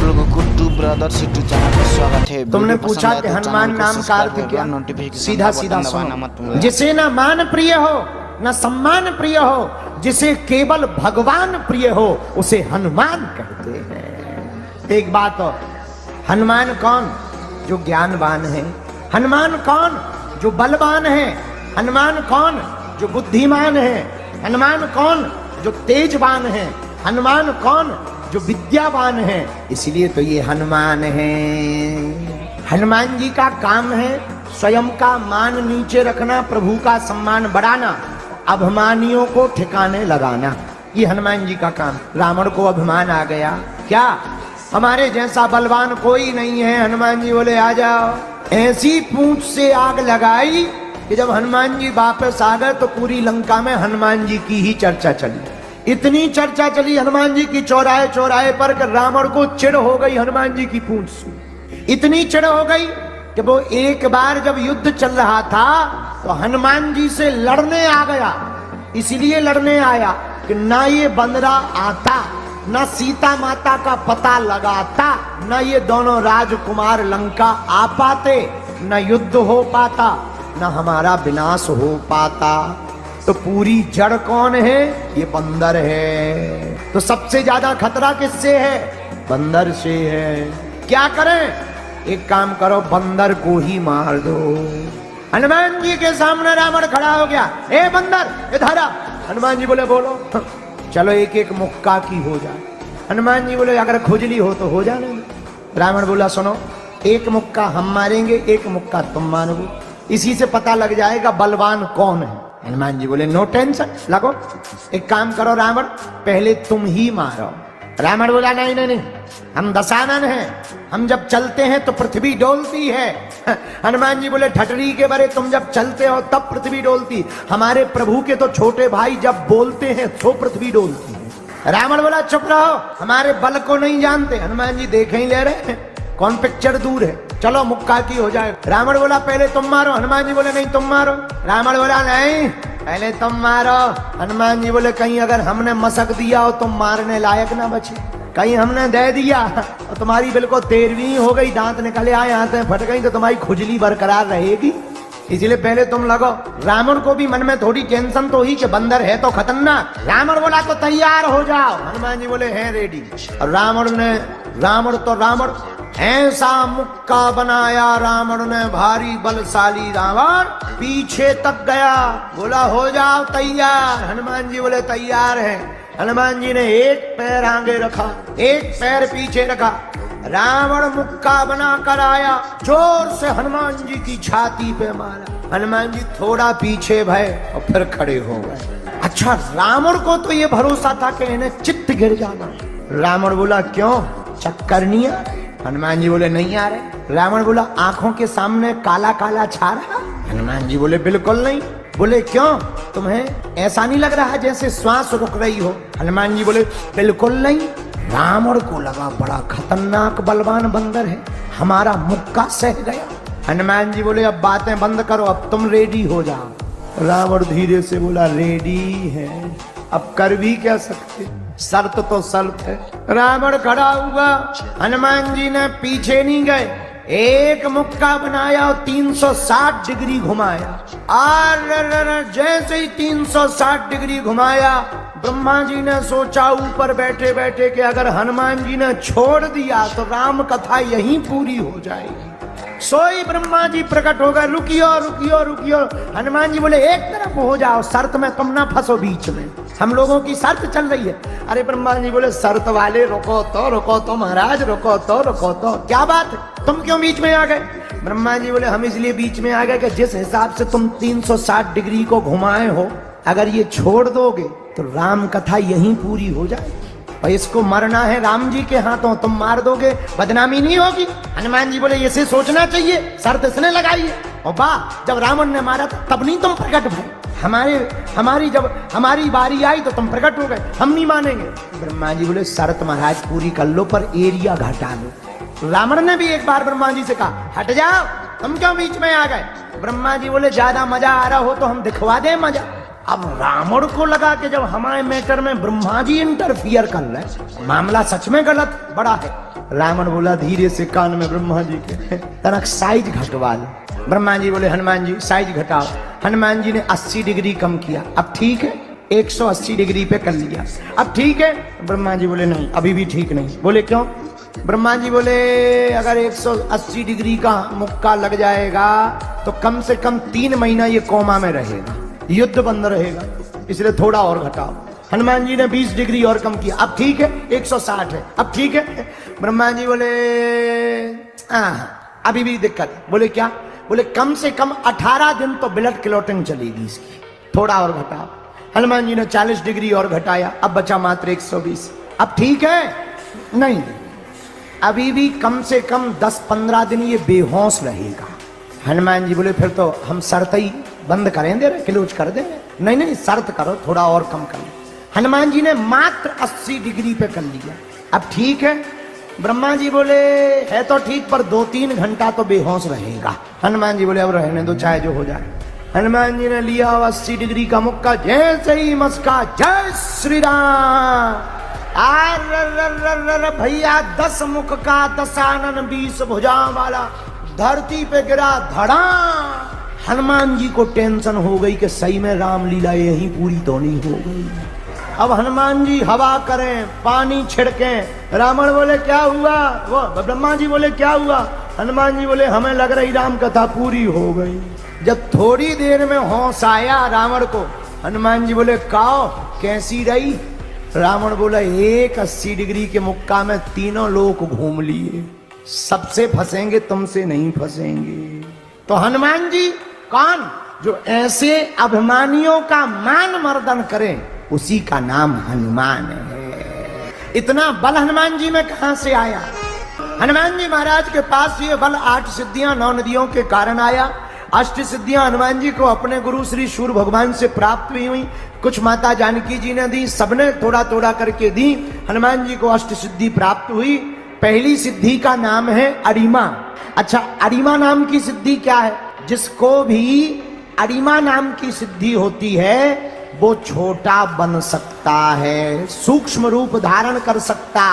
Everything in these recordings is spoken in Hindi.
लोगों को टू ब्रदर्स यूट्यूब चैनल पर स्वागत है। तुमने पूछा कि हनुमान नाम का अर्थ क्या? सीधा सीधा सुनो, जिसे न मान प्रिय हो न सम्मान प्रिय हो, जिसे केवल भगवान प्रिय हो, उसे हनुमान कहते हैं। एक बात हो, हनुमान कौन? जो ज्ञानवान है। हनुमान कौन? जो बलवान है। हनुमान कौन? जो बुद्धिमान है। हनुमान कौन? जो तेजवान है। हनुमान कौन? जो विद्यावान है। इसलिए तो ये हनुमान है। हनुमान जी का काम है स्वयं का मान नीचे रखना, प्रभु का सम्मान बढ़ाना, अभिमानियों को ठिकाने लगाना। ये हनुमान जी का काम। रावण को अभिमान आ गया, क्या हमारे जैसा बलवान कोई नहीं है? हनुमान जी बोले आ जाओ। ऐसी पूंछ से आग लगाई कि जब हनुमान जी वापस आ गए तो पूरी लंका में हनुमान जी की ही चर्चा चली। इतनी चर्चा चली हनुमान जी की चौराहे चौराहे पर कि रावण को चिढ़ हो गई हनुमान जी की पूंछ से। इतनी चिढ़ हो गई कि वो एक बार जब युद्ध चल रहा था तो हनुमान जी से लड़ने आ गया। इसलिए लड़ने आया कि ना ये बंदरा आता, ना सीता माता का पता लगाता, ना ये दोनों राजकुमार लंका आ पाते, ना युद्ध हो पाता, ना हमारा विनाश हो पाता। तो पूरी जड़ कौन है? ये बंदर है। तो सबसे ज्यादा खतरा किससे है? बंदर से है। क्या करें? एक काम करो, बंदर को ही मार दो। हनुमान जी के सामने रावण खड़ा हो गया। ए बंदर इधर आ। हनुमान जी बोले बोलो। चलो एक एक मुक्का की हो जाए। हनुमान जी बोले अगर खुजली हो तो हो जाने दो। रावण बोला सुनो, एक मुक्का हम मारेंगे, एक मुक्का तुम मारोगे, इसी से पता लग जाएगा बलवान कौन है। हनुमान जी बोले नो टेंशन, लगो। एक काम करो रावण, पहले तुम ही मारो। रावण बोला नहीं नहीं नहीं, हम दशानन हैं, हम जब चलते हैं तो पृथ्वी डोलती है। हनुमान जी बोले ठटरी के बरे, तुम जब चलते हो तब पृथ्वी डोलती, हमारे प्रभु के तो छोटे भाई जब बोलते हैं तो पृथ्वी डोलती है। रावण बोला चुप रहो, हमारे बल को नहीं जानते। हनुमान जी देखे ही ले रहे हैं, कौन पिक्चर दूर है, चलो मुक्का की हो जाए। रावण बोला पहले तुम मारो। हनुमान जी बोले नहीं तुम मारो। रावण बोला नहीं पहले तुम मारो। हनुमान जी बोले कहीं अगर हमने मसक दिया हो तुम मारने लायक ना बचे, कहीं हमने दे दिया और तुम्हारी बिल्कुल 13वीं हो गई, दांत निकले आए, आंतें फट गई, तो तुम्हारी खुजली बरकरार रहेगी। इसलिए पहले तुम लगो। रावण को भी मन में थोड़ी टेंशन तो ही कि बंदर है तो खतरनाक। रावण बोला तो तैयार हो जाओ। हनुमान जी बोले हैं रेडी। और रावण ऐसा मुक्का बनाया रावण ने, भारी बलशाली रावण पीछे तक गया। बोला हो जाओ तैयार। हनुमान जी बोले तैयार है। हनुमान जी ने एक पैर आगे रखा, एक पैर पीछे रखा। रावण मुक्का बना कर आया, जोर से हनुमान जी की छाती पे मारा। हनुमान जी थोड़ा पीछे भय और फिर खड़े हो गए। अच्छा, रावण को तो ये भरोसा था कि इन्हें चित्त गिर जाना। रावण बोला क्यों, चक्कर नहीं आ? हनुमान जी बोले नहीं आ रहे। रावण बोला आंखों के सामने काला काला छा रहा? हनुमान जी बोले बिल्कुल नहीं। बोले क्यों, तुम्हें ऐसा नहीं लग रहा जैसे श्वास रुक रही हो? हनुमान जी बोले बिल्कुल नहीं। रावण को लगा बड़ा खतरनाक बलवान बंदर है, हमारा मुक्का सह गया। हनुमान जी बोले अब बातें बंद करो, अब तुम रेडी हो जाओ। रावण धीरे से बोला रेडी है, अब कर भी क्या सकते, शर्त तो शर्त है। रावण खड़ा हुआ, हनुमान जी ने पीछे नहीं गए, एक मुक्का बनाया और 360 डिग्री घुमाया। और जैसे ही 360 डिग्री घुमाया, ब्रह्मा जी ने सोचा ऊपर बैठे बैठे कि अगर हनुमान जी ने छोड़ दिया तो राम कथा यहीं पूरी हो जाएगी। सोई ब्रह्मा जी प्रकट हो गए, रुकियो रुकियो रुकियो। हनुमान जी बोले एक तरफ हो जाओ, शर्त में तुम ना फंसो बीच में, हम लोगों की शर्त चल रही है। अरे ब्रह्मा जी बोले शर्त वाले रुको तो महाराज, रुको तो क्या बात है, तुम क्यों बीच में आ गए? ब्रह्मा जी बोले हम इसलिए बीच में आ गए कि जिस हिसाब से तुम 360 डिग्री को घुमाए हो, अगर ये छोड़ दोगे तो राम कथा यहीं पूरी हो जाएगी, और इसको मरना है राम जी के हाथों, तुम मार दोगे बदनामी नहीं होगी। हनुमान जी बोले इसे सोचना चाहिए, शर्त इसने लगाई है। और वाह, जब रावण ने मारा तब नहीं तुम प्रकट भए, जब हमारी बारी आई तो तुम प्रकट हो गए, हम नहीं मानेंगे। ब्रह्मा जी बोले शर्त महाराज पूरी कर लो पर एरिया घटा लो। रावण ने भी एक बार ब्रह्मा जी से कहा हट जाओ, तुम क्यों बीच में आ गए? ब्रह्मा जी बोले ज्यादा मजा आ रहा हो तो हम दिखवा दें मजा। अब रावण को लगा कि जब हमारे मैटर में ब्रह्मा जी इंटरफियर कर रहे हैं, मामला सच में गलत बड़ा है। रावण बोला धीरे से कान में ब्रह्मा जी के, तनक साइज घटवा लो। ब्रह्मा जी बोले हनुमान जी साइज घटाओ। हनुमान जी ने 80 डिग्री कम किया, अब ठीक है। 180 डिग्री पे कर लिया, अब ठीक है। ब्रह्मा जी बोले नहीं अभी भी ठीक नहीं। बोले क्यों? ब्रह्मा जी बोले अगर 180 डिग्री का मुक्का लग जाएगा तो कम से कम 3 महीना ये कोमा में रहेगा, युद्ध बंद रहेगा, इसलिए थोड़ा और घटाओ। हनुमान जी ने 20 डिग्री और कम किया, अब ठीक है। 160 है, अब ठीक है। ब्रह्मा जी बोले अभी भी दिक्कत है। बोले क्या? बोले कम से कम 18 दिन तो ब्लड क्लॉटिंग चलेगी इसकी, थोड़ा और घटाओ। हनुमान जी ने 40 डिग्री और घटाया, अब बचा मात्र 120। अब ठीक है? नहीं, अभी भी कम से कम 10-15 दिन ये बेहोश रहेगा। हनुमान जी बोले फिर तो हम शर्त ही बंद करें दे रहे, क्लोज कर देंगे। नहीं नहीं शर्त करो, थोड़ा और कम कर लो। हनुमान जी ने मात्र 80 डिग्री पे कर लिया, अब ठीक है। ब्रह्मा जी बोले है तो ठीक पर 2-3 घंटा तो बेहोश रहेगा। हनुमान जी बोले अब रहने दो, चाहे जो हो जाए। हनुमान जी ने लिया 80 डिग्री का मुक्का, जैसे ही मस्का जय श्री राम। भैया 10 मुख का 10 आनन 20 भुजा वाला धरती पे गिरा धड़ा। हनुमान जी को टेंशन हो गई कि सही में रामलीला यही पूरी तो नहीं हो गई। अब हनुमान जी हवा करें, पानी छिड़कें। रावण बोले क्या हुआ? वो ब्रह्मा जी बोले क्या हुआ? हनुमान जी बोले हमें लग रही राम कथा पूरी हो गई। जब थोड़ी देर में होश आया रावण को, हनुमान जी बोले काओ कैसी रही? रावण बोला 80 डिग्री के मुक्का में तीनों लोग घूम लिए, सबसे फंसेंगे तुमसे नहीं फंसेंगे। तो हनुमान जी कौन? जो ऐसे अभिमानियों का मान मर्दन करें उसी का नाम हनुमान है। इतना बल हनुमान जी में कहां से आया? हनुमान जी महाराज के पास ये बल 8 सिद्धियां 9 नदियों के कारण आया। अष्ट सिद्धियां हनुमान जी को अपने गुरु श्री सूर्य भगवान से प्राप्त हुई। कुछ माता जानकी जी ने दी, सबने थोड़ा थोड़ा करके दी। हनुमान जी को अष्ट सिद्धि प्राप्त हुई। पहली सिद्धि का नाम है अरिमा। अच्छा, अरिमा नाम की सिद्धि क्या है? जिसको भी अरिमा नाम की सिद्धि होती है वो छोटा बन सकता है, सूक्ष्म रूप धारण कर सकता।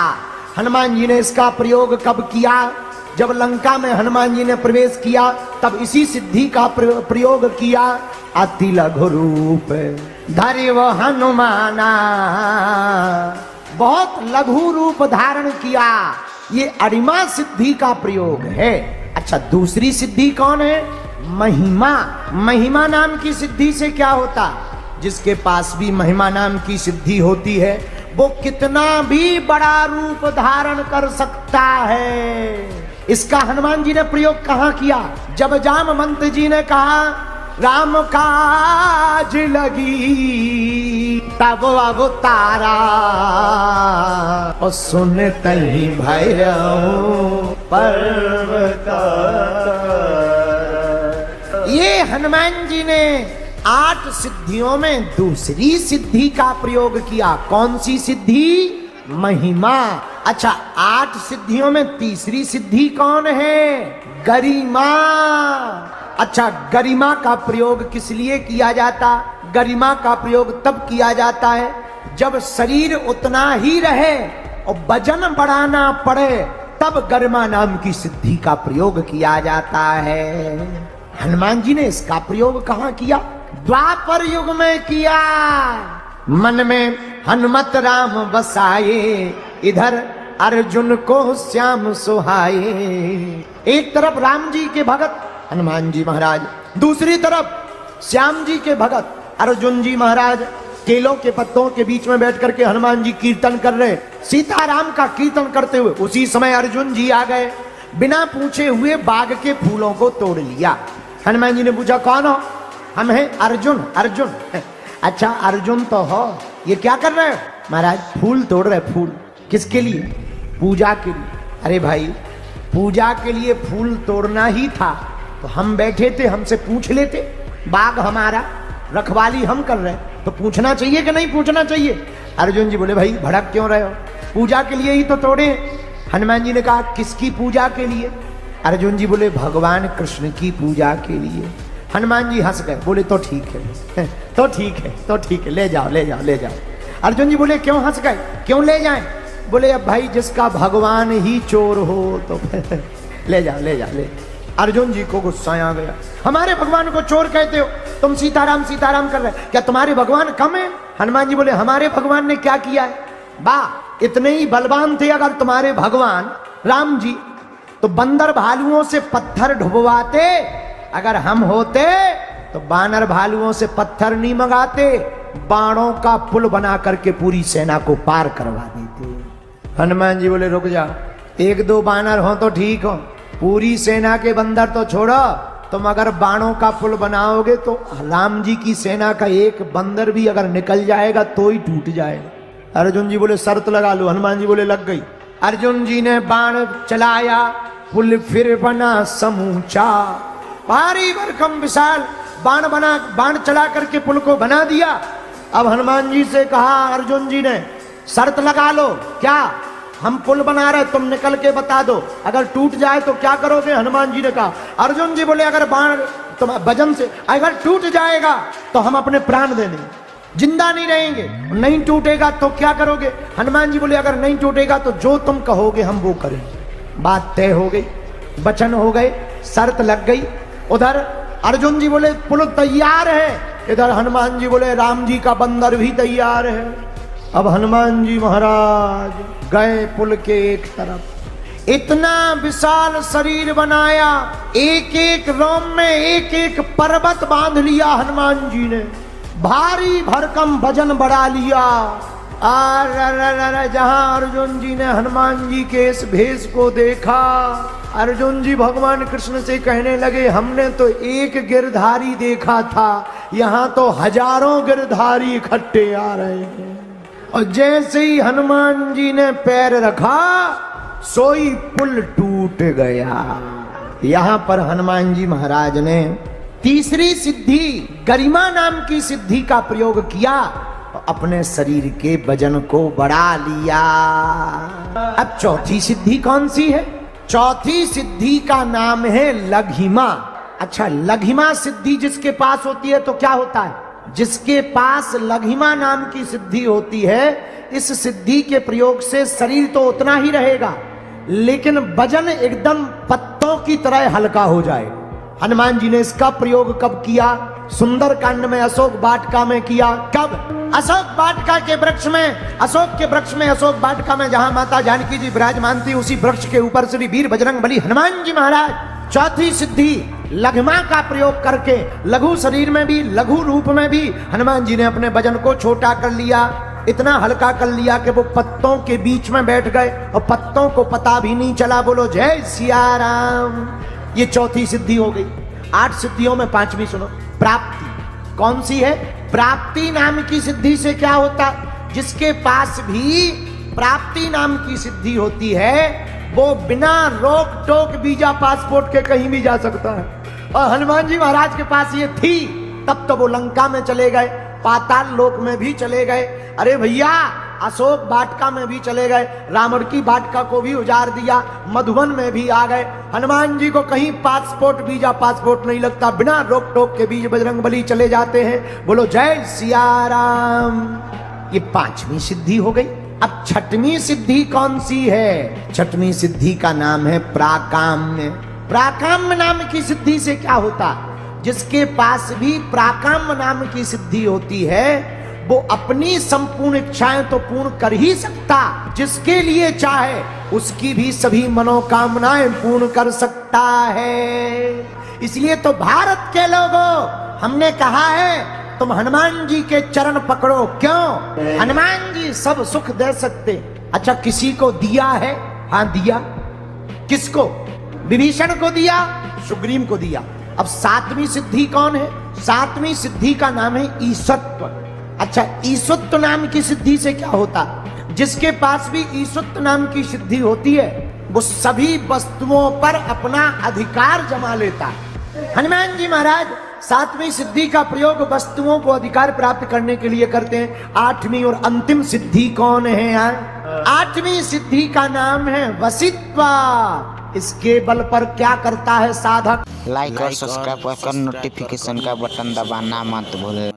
हनुमान जी ने इसका प्रयोग कब किया? जब लंका में हनुमान जी ने प्रवेश किया तब इसी सिद्धि का प्रयोग किया। अति लघु रूप धरि वो हनुमाना, बहुत लघु रूप धारण किया। ये अरिमा सिद्धि का प्रयोग है। अच्छा, दूसरी सिद्धि कौन है? महिमा। महिमा नाम की सिद्धि से क्या होता? जिसके पास भी महिमा नाम की सिद्धि होती है वो कितना भी बड़ा रूप धारण कर सकता है। इसका हनुमान जी ने प्रयोग कहां किया? जब जामवंत जी ने कहा राम काज लगी तब अवतारा, और सुनते ही भैरव पर्वत। ये हनुमान जी ने 8 सिद्धियों में दूसरी सिद्धि का प्रयोग किया। कौन सी सिद्धि? महिमा। अच्छा, 8 सिद्धियों में तीसरी सिद्धि कौन है? गरिमा। अच्छा, गरिमा का प्रयोग किस लिए किया जाता? गरिमा का प्रयोग तब किया जाता है जब शरीर उतना ही रहे और वजन बढ़ाना पड़े, तब गरिमा नाम की सिद्धि का प्रयोग किया जाता है। हनुमान जी ने इसका प्रयोग कहां किया? द्वापर युग में किया। मन में हनुमत राम बसाए, इधर अर्जुन को श्याम सुहाए। एक तरफ राम जी के भगत हनुमान जी महाराज, दूसरी तरफ श्याम जी के भगत अर्जुन जी महाराज केलों के पत्तों के बीच में बैठ करके हनुमान जी कीर्तन कर रहे, सीताराम का कीर्तन करते हुए। उसी समय अर्जुन जी आ गए, बिना पूछे हुए बाग के फूलों को तोड़ लिया। हनुमान जी ने पूछा कौन हो? हम हैं अर्जुन। अर्जुन? अच्छा, अर्जुन तो हो, ये क्या कर रहे हो? महाराज फूल तोड़ रहे। फूल किसके लिए? पूजा के लिए। अरे भाई, पूजा के लिए फूल तोड़ना ही था तो हम बैठे थे, हमसे पूछ लेते। बाग हमारा, रखवाली हम कर रहे, तो पूछना चाहिए कि नहीं पूछना चाहिए? अर्जुन जी बोले भाई भड़क क्यों रहे हो, पूजा के लिए ही तो तोड़े। हनुमान जी ने कहा किसकी पूजा के लिए? अर्जुन जी बोले भगवान कृष्ण की पूजा के लिए। हनुमान जी हंस गए, बोले तो ठीक है, तो ठीक है, तो ठीक है, ले जाओ ले जाओ ले जाओ। अर्जुन जी बोले क्यों हंस गए, क्यों ले जाएं? बोले अब भाई जिसका भगवान ही चोर हो तो ले जा ले जा ले। अर्जुन जी को गुस्सा आ गया, हमारे भगवान को चोर कहते हो, तुम सीताराम सीताराम कर रहे, क्या तुम्हारे भगवान कम है? हनुमान जी बोले हमारे भगवान ने क्या किया है? वाह, इतने ही बलवान थे अगर तुम्हारे भगवान राम जी तो बंदर भालुओं से पत्थर ढुबवाते, अगर हम होते तो बानर भालुओं से पत्थर नहीं मंगाते, बाणों का पुल बना करके पूरी सेना को पार करवा देते। हनुमान जी बोले रुक जा, एक दो बानर हो तो ठीक हो, पूरी सेना के बंदर तो छोड़ो, तुम अगर बाणों का पुल बनाओगे तो राम जी की सेना का एक बंदर भी अगर निकल जाएगा तो ही टूट जाएगा। अर्जुन जी बोले शर्त लगा लो। हनुमान जी बोले लग गई। अर्जुन जी ने बाण चलाया, पुल फिर बना समूचा, भारी भरकम विशाल बाण बना, बाण चला करके पुल को बना दिया। अब हनुमान जी से कहा अर्जुन जी ने शर्त लगा लो, क्या? हम पुल बना रहे, तुम निकल के बता दो, अगर टूट जाए तो क्या करोगे? हनुमान जी ने कहा, अर्जुन जी बोले अगर बाण तुम वजन से अगर टूट जाएगा तो हम अपने प्राण दे देंगे, जिंदा नहीं रहेंगे, नहीं टूटेगा तो क्या करोगे? हनुमान जी बोले अगर नहीं टूटेगा तो जो तुम कहोगे हम वो करेंगे। बात तय हो गई, वचन हो गए, शर्त लग गई। उधर अर्जुन जी बोले पुल तैयार है, इधर हनुमान जी बोले राम जी का बंदर भी तैयार है। अब हनुमान जी महाराज गए पुल के एक तरफ, इतना विशाल शरीर बनाया, एक एक रोम में एक एक पर्वत बांध लिया हनुमान जी ने, भारी भरकम वजन बढ़ा लिया। जहां अर्जुन जी ने हनुमान जी के इस भेष को देखा, अर्जुन जी भगवान कृष्ण से कहने लगे हमने तो एक गिरधारी देखा था, यहाँ तो हजारों गिरधारी इकट्ठे आ रहे हैं। और जैसे ही हनुमान जी ने पैर रखा सोई पुल टूट गया। यहां पर हनुमान जी महाराज ने तीसरी सिद्धि गरिमा नाम की सिद्धि का प्रयोग किया, अपने शरीर के वजन को बढ़ा लिया। अब चौथी सिद्धि कौन सी है? चौथी सिद्धि का नाम है लघिमा। अच्छा, लघिमा सिद्धि जिसके पास होती है तो क्या होता है? जिसके पास लघिमा नाम की सिद्धि होती है, इस सिद्धि के प्रयोग से शरीर तो उतना ही रहेगा लेकिन वजन एकदम पत्तों की तरह हल्का हो जाए। हनुमान जी ने इसका प्रयोग कब किया? सुंदर कांड में अशोक वाटिका में किया। कब? अशोक वाटिका के वृक्ष में, अशोक के वृक्ष में, अशोक वाटिका में जहां माता जानकी जी विराजमान थी, उसी वृक्ष के ऊपर श्री वीर बजरंगबली हनुमान जी महाराज चौथी सिद्धि लघिमा का प्रयोग करके लघु शरीर में भी, लघु रूप में भी हनुमान जी ने अपने वजन को छोटा कर लिया, इतना हल्का कर लिया कि वो पत्तों के बीच में बैठ गए और पत्तों को पता भी नहीं चला। बोलो जय सिया राम। ये चौथी सिद्धि हो गई। 8 सिद्धियों में 5वीं सुनो, प्राप्ति। कौन सी है? प्राप्ति नाम की सिद्धि से क्या होता? जिसके पास भी प्राप्ति नाम की सिद्धि होती है वो बिना रोक टोक वीजा पासपोर्ट के कहीं भी जा सकता है। और हनुमान जी महाराज के पास ये थी, तब तो वो लंका में चले गए, पाताल लोक में भी चले गए, अरे भैया अशोक वाटिका में भी चले गए, रावण की वाटिका को भी उजाड़ दिया, मधुबन में भी आ गए। हनुमान जी को कहीं पासपोर्ट वीजा पासपोर्ट नहीं लगता, बिना रोक टोक के बीच बजरंगबली चले जाते हैं। बोलो जय सिया राम। ये 5वीं सिद्धि हो गई। अब 6वीं सिद्धि कौन सी है? 6वीं सिद्धि का नाम है प्राकाम्य। प्राकाम्य नाम की सिद्धि से क्या होता? जिसके पास भी प्राकाम्य नाम की सिद्धि होती है वो अपनी संपूर्ण इच्छाएं तो पूर्ण कर ही सकता, जिसके लिए चाहे उसकी भी सभी मनोकामनाएं पूर्ण कर सकता है। इसलिए तो भारत के लोगों हमने कहा है तुम हनुमान जी के चरण पकड़ो। क्यों? हनुमान जी सब सुख दे सकते। अच्छा, किसी को दिया है? हाँ दिया। किसको? विभीषण को दिया, सुग्रीव को दिया। अब 7वीं सिद्धि कौन है? 7वीं सिद्धि का नाम है ईशत्व। अच्छा, ईशत्व नाम की सिद्धि से क्या होता? जिसके पास भी ईशत्व नाम की सिद्धि होती है वो सभी वस्तुओं पर अपना अधिकार जमा लेता है। हनुमान जी महाराज 7वीं सिद्धि का प्रयोग वस्तुओं को अधिकार प्राप्त करने के लिए करते हैं। 8वीं और अंतिम सिद्धि कौन है यार? 8वीं सिद्धि का नाम है वशित्वा। इसके बल पर क्या करता है साधक? लाइक और सब्सक्राइब कर नोटिफिकेशन का बटन दबाना मत भूलें।